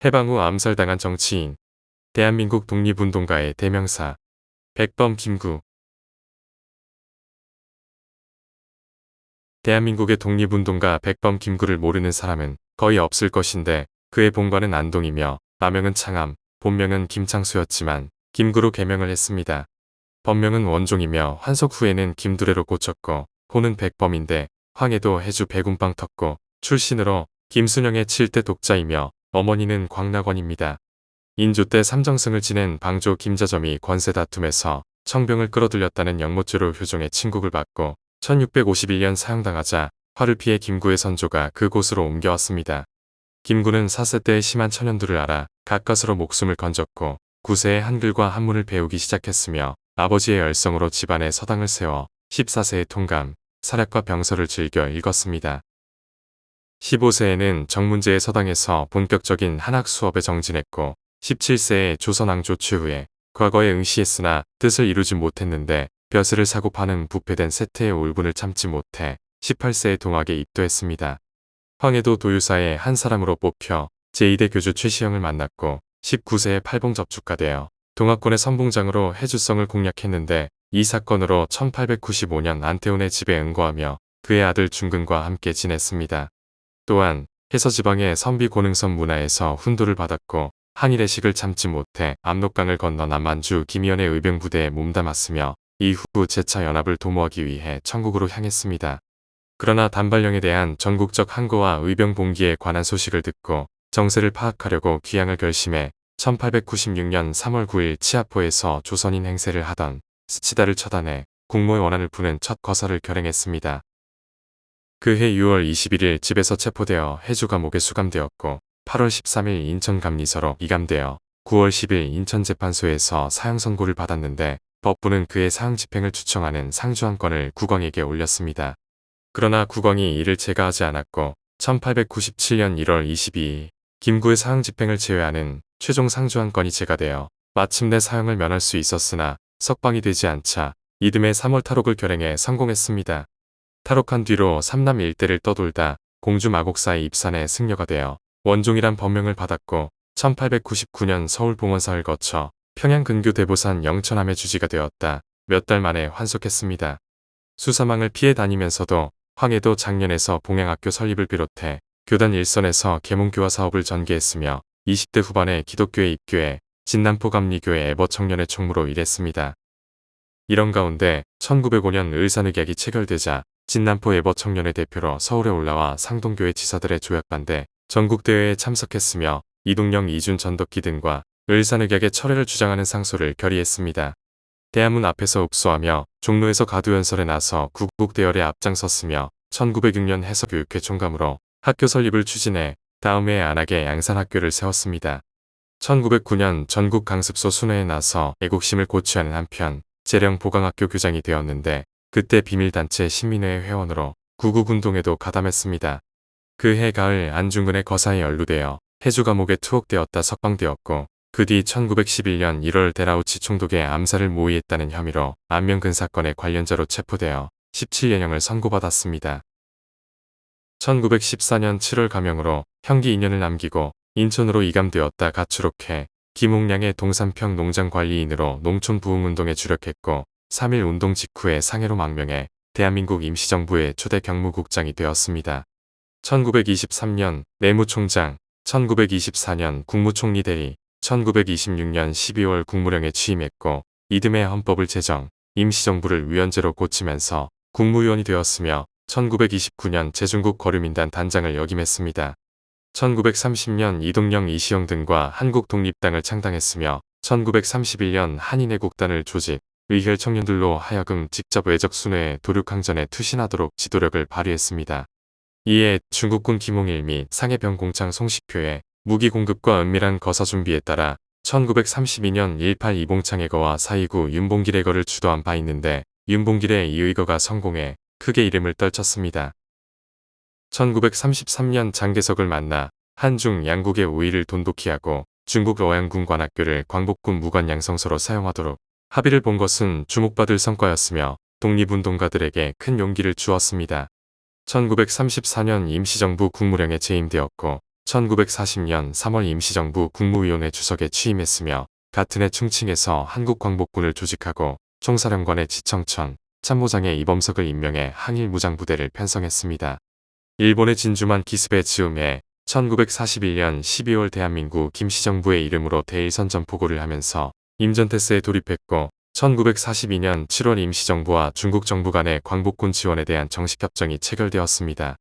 해방 후 암살당한 정치인, 대한민국 독립운동가의 대명사, 백범 김구. 대한민국의 독립운동가 백범 김구를 모르는 사람은 거의 없을 것인데 그의 본관은 안동이며 나명은 창암, 본명은 김창수였지만 김구로 개명을 했습니다. 법명은 원종이며 환속 후에는 김두레로 고쳤고 호는 백범인데 황해도 해주 백운빵 텄고 출신으로 김순영의 7대 독자이며 어머니는 광락원입니다. 인조 때 삼정승을 지낸 방조 김자점이 권세 다툼에서 청병을 끌어들였다는 영모죄로 효종의 친국을 받고 1651년 사형당하자 화를 피해 김구의 선조가 그곳으로 옮겨왔습니다. 김구는 4세 때의 심한 천연두를 알아 가까스로 목숨을 건졌고 9세에 한글과 한문을 배우기 시작했으며 아버지의 열성으로 집안에 서당을 세워 14세에 통감, 사략과 병서를 즐겨 읽었습니다. 15세에는 정문제의 서당에서 본격적인 한학 수업에 정진했고 17세에 조선왕조 최후에 과거에 응시했으나 뜻을 이루지 못했는데 벼슬을 사고 파는 부패된 세태의 울분을 참지 못해 18세에 동학에 입도했습니다. 황해도 도유사의 한 사람으로 뽑혀 제2대 교주 최시영을 만났고 19세에 팔봉접주가 되어 동학군의 선봉장으로 해주성을 공략했는데 이 사건으로 1895년 안태훈의 집에 응거하며 그의 아들 중근과 함께 지냈습니다. 또한 해서지방의 선비 고능선 문화에서 훈도를 받았고 한일의 식을 참지 못해 압록강을 건너 남만주 김희연의 의병부대에 몸담았으며 이후 재차 연합을 도모하기 위해 천국으로 향했습니다. 그러나 단발령에 대한 전국적 항거와 의병 봉기에 관한 소식을 듣고 정세를 파악하려고 귀향을 결심해 1896년 3월 9일 치아포에서 조선인 행세를 하던 스치다를 처단해 국모의 원한을 푸는 첫 거사를 결행했습니다. 그해 6월 21일 집에서 체포되어 해주 감옥에 수감되었고 8월 13일 인천감리서로 이감되어 9월 10일 인천재판소에서 사형 선고를 받았는데 법부는 그의 사형 집행을 추청하는 상주안건을 국왕에게 올렸습니다. 그러나 국왕이 이를 제가하지 않았고 1897년 1월 22일 김구의 사형 집행을 제외하는 최종 상주안건이 제가되어 마침내 사형을 면할 수 있었으나 석방이 되지 않자 이듬해 3월 탈옥을 결행해 성공했습니다. 탈옥한 뒤로 삼남 일대를 떠돌다 공주 마곡사의 입산에 승려가 되어 원종이란 법명을 받았고 1899년 서울 봉원사를 거쳐 평양 근교 대보산 영천함의 주지가 되었다. 몇 달 만에 환속했습니다. 수사망을 피해 다니면서도 황해도 장년에서 봉양학교 설립을 비롯해 교단 일선에서 계몽교화 사업을 전개했으며 20대 후반에 기독교에 입교해 진남포 감리교회 애버청년회 총무로 일했습니다. 이런 가운데 1905년 을산의학이 체결되자 진남포 애버청년회 대표로 서울에 올라와 상동교회 지사들의 조약반대 전국대회에 참석했으며 이동영, 이준, 전덕기 등과 을산의학의 철회를 주장하는 상소를 결의했습니다. 대한문 앞에서 읍소하며 종로에서 가두연설에 나서 구국대열에 앞장섰으며 1906년 해서교육회 총감으로 학교 설립을 추진해 다음 해에 안악에 양산학교를 세웠습니다. 1909년 전국 강습소 순회에 나서 애국심을 고취하는 한편 재령 보강학교 교장이 되었는데 그때 비밀단체 신민회의 회원으로 구국운동에도 가담했습니다. 그해 가을 안중근의 거사에 연루되어 해주 감옥에 투옥되었다 석방되었고 그 뒤 1911년 1월 데라우치 총독의 암살을 모의했다는 혐의로 안명근 사건의 관련자로 체포되어 17년형을 선고받았습니다. 1914년 7월 감형으로 형기 2년을 남기고 인천으로 이감되었다 가출옥해 김홍량의 동산평 농장관리인으로 농촌부흥운동에 주력했고 3.1 운동 직후에 상해로 망명해 대한민국 임시정부의 초대 경무국장이 되었습니다. 1923년 내무총장, 1924년 국무총리 대리, 1926년 12월 국무령에 취임했고 이듬해 헌법을 제정, 임시정부를 위원제로 고치면서 국무위원이 되었으며 1929년 제중국 거류민단 단장을 역임했습니다. 1930년 이동영, 이시영 등과 한국독립당을 창당했으며 1931년 한인애국단을 조직, 의결 청년들로 하여금 직접 외적 순회에 도륙항전에 투신하도록 지도력을 발휘했습니다. 이에 중국군 김홍일 및 상해병공창 송식표의 무기 공급과 은밀한 거사 준비에 따라 1932년 18 이봉창의거와 429 윤봉길의 거를 주도한 바 있는데 윤봉길의 이 의거가 성공해 크게 이름을 떨쳤습니다. 1933년 장개석을 만나 한중 양국의 우위를 돈독히 하고 중국 어양군 관학교를 광복군 무관 양성소로 사용하도록 합의를 본 것은 주목받을 성과였으며 독립운동가들에게 큰 용기를 주었습니다. 1934년 임시정부 국무령에 재임되었고 1940년 3월 임시정부 국무위원회 주석에 취임했으며 같은 해 충칭에서 한국광복군을 조직하고 총사령관의 지청천, 참모장의 이범석을 임명해 항일 무장부대를 편성했습니다. 일본의 진주만 기습에 즈음해 1941년 12월 대한민국 김씨정부의 이름으로 대일선 점포고를 하면서 임전태세에 돌입했고 1942년 7월 임시정부와 중국 정부 간의 광복군 지원에 대한 정식협정이 체결되었습니다.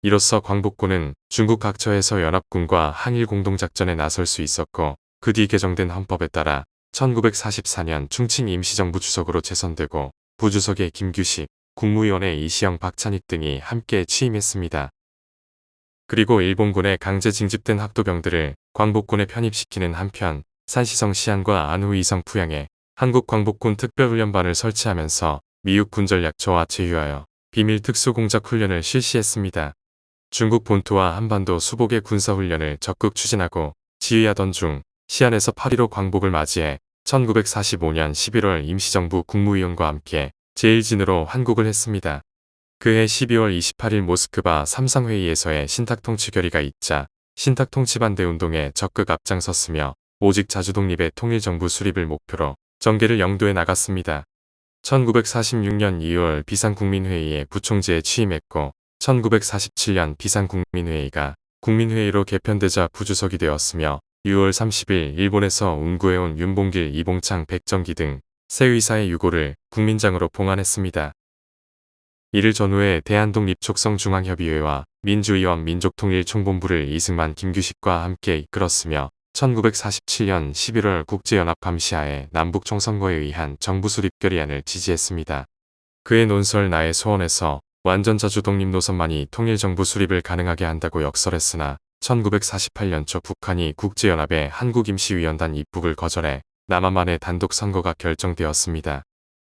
이로써 광복군은 중국 각처에서 연합군과 항일 공동작전에 나설 수 있었고 그 뒤 개정된 헌법에 따라 1944년 충칭 임시정부 주석으로 재선되고 부주석에 김규식, 국무위원회 이시영 박찬익 등이 함께 취임했습니다. 그리고 일본군에 강제 징집된 학도병들을 광복군에 편입시키는 한편 산시성 시안과 안후이성 부양에 한국광복군 특별훈련반을 설치하면서 미육 군전약초와 제휴하여 비밀 특수공작훈련을 실시했습니다. 중국 본토와 한반도 수복의 군사훈련을 적극 추진하고 지휘하던 중 시안에서 8.15 광복을 맞이해 1945년 11월 임시정부 국무위원과 함께 제1진으로 환국을 했습니다. 그해 12월 28일 모스크바 삼상회의에서의 신탁통치 결의가 있자 신탁통치반대 운동에 적극 앞장섰으며 오직 자주독립의 통일정부 수립을 목표로 정계를 영도해 나갔습니다. 1946년 2월 비상국민회의에 부총재에 취임했고 1947년 비상국민회의가 국민회의로 개편되자 부주석이 되었으며 6월 30일 일본에서 운구해온 윤봉길, 이봉창, 백정기 등 새 의사의 유고를 국민장으로 봉안했습니다. 이를 전후해 대한독립촉성중앙협의회와 민주의원 민족통일총본부를 이승만, 김규식과 함께 이끌었으며 1947년 11월 국제연합감시하에 남북총선거에 의한 정부 수립 결의안을 지지했습니다. 그의 논설 나의 소원에서 완전 자주독립 노선만이 통일정부 수립을 가능하게 한다고 역설했으나 1948년 초 북한이 국제연합의 한국임시위원단 입국을 거절해 남한만의 단독 선거가 결정되었습니다.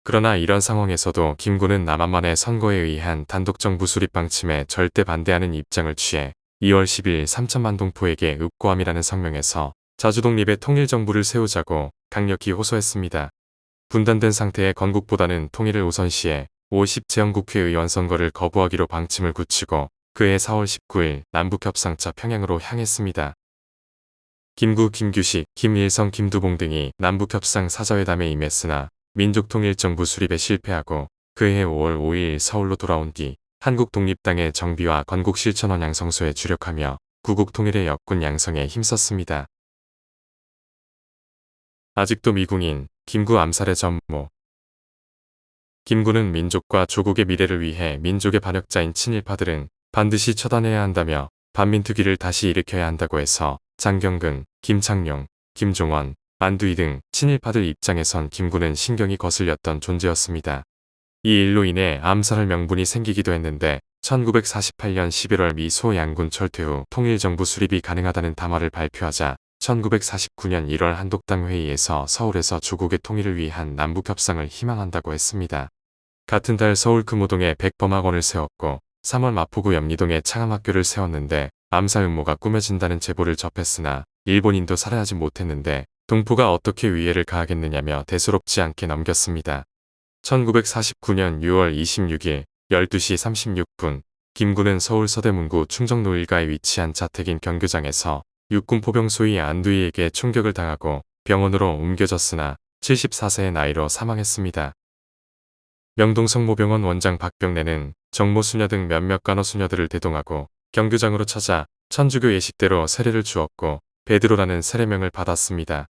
그러나 이런 상황에서도 김구는 남한만의 선거에 의한 단독정부 수립 방침에 절대 반대하는 입장을 취해 2월 10일 3천만 동포에게 읍고함이라는 성명에서 자주독립의 통일정부를 세우자고 강력히 호소했습니다. 분단된 상태의 건국보다는 통일을 우선시해 50 제헌국회의원 선거를 거부하기로 방침을 굳히고 그해 4월 19일 남북협상차 평양으로 향했습니다. 김구, 김규식, 김일성, 김두봉 등이 남북협상 사자회담에 임했으나 민족통일정부 수립에 실패하고 그해 5월 5일 서울로 돌아온 뒤 한국독립당의 정비와 건국실천원 양성소에 주력하며 구국통일의 역군 양성에 힘썼습니다. 아직도 미궁인 김구 암살의 전모. 김구는 민족과 조국의 미래를 위해 민족의 반역자인 친일파들은 반드시 처단해야 한다며 반민특위를 다시 일으켜야 한다고 해서 장경근, 김창룡, 김종원, 안두희 등 친일파들 입장에선 김구는 신경이 거슬렸던 존재였습니다. 이 일로 인해 암살할 명분이 생기기도 했는데 1948년 11월 미 소양군 철퇴 후 통일정부 수립이 가능하다는 담화를 발표하자 1949년 1월 한독당 회의에서 서울에서 조국의 통일을 위한 남북협상을 희망한다고 했습니다. 같은 달 서울 금호동에 백범학원을 세웠고 3월 마포구 염리동에 창암학교를 세웠는데 암살 음모가 꾸며진다는 제보를 접했으나 일본인도 살해하지 못했는데 동포가 어떻게 위해를 가하겠느냐며 대수롭지 않게 넘겼습니다. 1949년 6월 26일 12시 36분 김구는 서울 서대문구 충정노일가에 위치한 자택인 경교장에서 육군 포병 소위 안두희에게 총격을 당하고 병원으로 옮겨졌으나 74세의 나이로 사망했습니다. 명동 성모병원 원장 박병래는 정모 수녀 등 몇몇 간호 수녀들을 대동하고 경교장으로 찾아 천주교 예식대로 세례를 주었고 베드로라는 세례명을 받았습니다.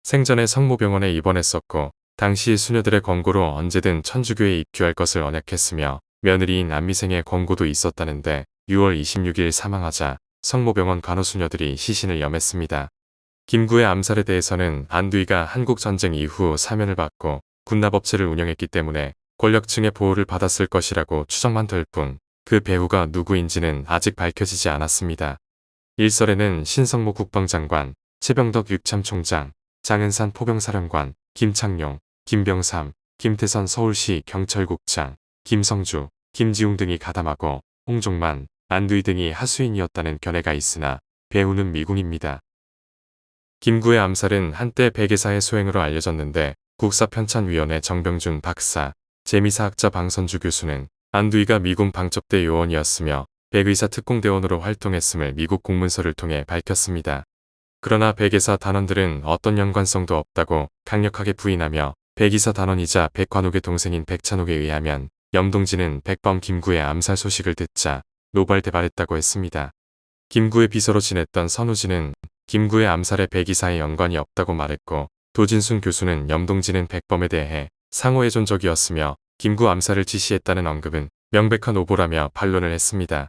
생전에 성모병원에 입원했었고 당시 수녀들의 권고로 언제든 천주교에 입교할 것을 언약했으며 며느리인 안미생의 권고도 있었다는데 6월 26일 사망하자 성모병원 간호수녀들이 시신을 염했습니다. 김구의 암살에 대해서는 안두희가 한국전쟁 이후 사면을 받고 군납업체를 운영했기 때문에 권력층의 보호를 받았을 것이라고 추정만 될 뿐 그 배우가 누구인지는 아직 밝혀지지 않았습니다. 일설에는 신성모 국방장관, 최병덕 육참총장, 장은산 포병사령관, 김창룡, 김병삼, 김태선 서울시 경찰국장, 김성주, 김지웅 등이 가담하고 홍종만, 안두희 등이 하수인이었다는 견해가 있으나 배우는 미궁입니다. 김구의 암살은 한때 백예사의 소행으로 알려졌는데 국사편찬위원회 정병준 박사, 재미사학자 방선주 교수는 안두희가 미군 방첩대 요원이었으며 백의사 특공대원으로 활동했음을 미국 공문서를 통해 밝혔습니다. 그러나 백의사 단원들은 어떤 연관성도 없다고 강력하게 부인하며 백의사 단원이자 백관욱의 동생인 백찬욱에 의하면 염동진은 백범 김구의 암살 소식을 듣자 노발대발했다고 했습니다. 김구의 비서로 지냈던 선우진은 김구의 암살에 백의사의 연관이 없다고 말했고, 도진순 교수는 염동진은 백범에 대해 상호애존적이었으며 김구 암살을 지시했다는 언급은 명백한 오보라며 반론을 했습니다.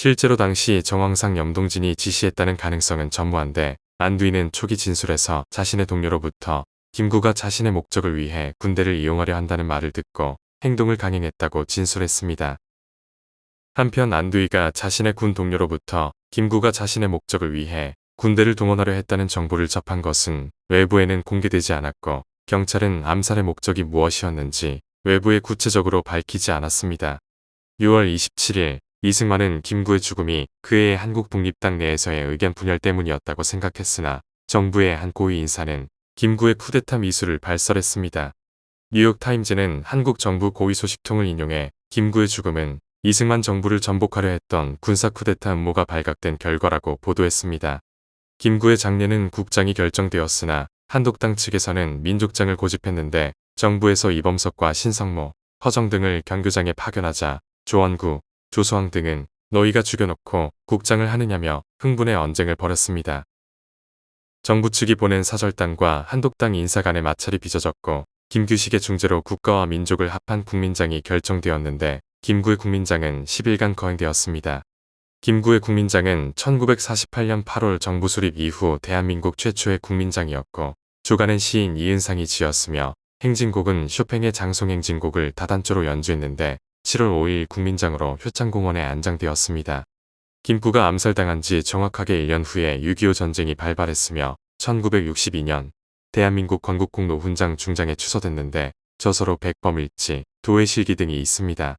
실제로 당시 정황상 염동진이 지시했다는 가능성은 전무한데, 안두희는 초기 진술에서 자신의 동료로부터 김구가 자신의 목적을 위해 군대를 이용하려 한다는 말을 듣고 행동을 강행했다고 진술했습니다. 한편 안두희가 자신의 군 동료로부터 김구가 자신의 목적을 위해 군대를 동원하려 했다는 정보를 접한 것은 외부에는 공개되지 않았고, 경찰은 암살의 목적이 무엇이었는지 외부에 구체적으로 밝히지 않았습니다. 6월 27일 이승만은 김구의 죽음이 그의 한국 독립당 내에서의 의견 분열 때문이었다고 생각했으나 정부의 한 고위 인사는 김구의 쿠데타 미수를 발설했습니다. 뉴욕타임즈는 한국 정부 고위 소식통을 인용해 김구의 죽음은 이승만 정부를 전복하려 했던 군사 쿠데타 음모가 발각된 결과라고 보도했습니다. 김구의 장례는 국장이 결정되었으나 한독당 측에서는 민족장을 고집했는데 정부에서 이범석과 신성모, 허정 등을 경교장에 파견하자 조원구, 조소왕 등은 너희가 죽여놓고 국장을 하느냐며 흥분의 언쟁을 벌였습니다. 정부 측이 보낸 사절단과 한독당 인사 간의 마찰이 빚어졌고, 김규식의 중재로 국가와 민족을 합한 국민장이 결정되었는데 김구의 국민장은 10일간 거행되었습니다. 김구의 국민장은 1948년 8월 정부 수립 이후 대한민국 최초의 국민장이었고, 주간은 시인 이은상이 지었으며 행진곡은 쇼팽의 장송행진곡을 다단조로 연주했는데 7월 5일 국민장으로 효창공원에 안장되었습니다. 김구가 암살당한 지 정확하게 1년 후에 6.25 전쟁이 발발했으며 1962년 대한민국 건국공로 훈장 중장에 추서됐는데 저서로 백범일지, 도해실기 등이 있습니다.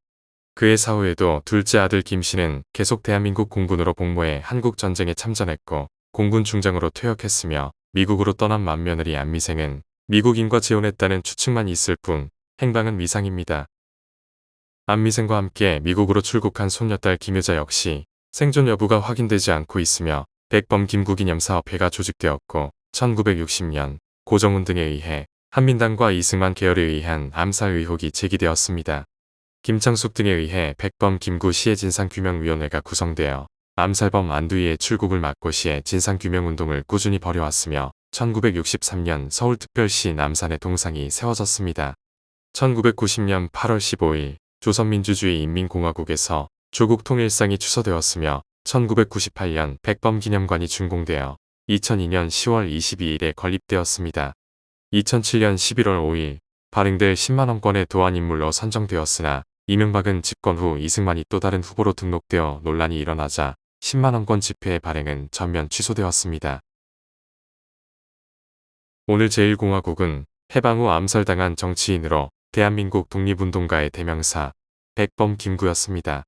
그의 사후에도 둘째 아들 김씨는 계속 대한민국 공군으로 복무해 한국전쟁에 참전했고 공군 중장으로 퇴역했으며 미국으로 떠난 맏며느리 안미생은 미국인과 재혼했다는 추측만 있을 뿐 행방은 미상입니다. 안미생과 함께 미국으로 출국한 손녀딸 김효자 역시 생존 여부가 확인되지 않고 있으며 백범 김구기념사업회가 조직되었고 1960년 고정훈 등에 의해 한민당과 이승만 계열에 의한 암살 의혹이 제기되었습니다. 김창숙 등에 의해 백범 김구 시해 진상규명위원회가 구성되어 암살범 안두희의 출국을 막고 시해 진상규명운동을 꾸준히 벌여왔으며 1963년 서울특별시 남산에 동상이 세워졌습니다. 1990년 8월 15일 조선민주주의 인민공화국에서 조국 통일상이 추서되었으며 1998년 백범기념관이 준공되어 2002년 10월 22일에 건립되었습니다. 2007년 11월 5일 발행될 10만원권의 도안인물로 선정되었으나 이명박은 집권 후 이승만이 또 다른 후보로 등록되어 논란이 일어나자 10만원권 지폐의 발행은 전면 취소되었습니다. 오늘 제1공화국은 해방 후 암살당한 정치인으로 대한민국 독립운동가의 대명사 백범 김구였습니다.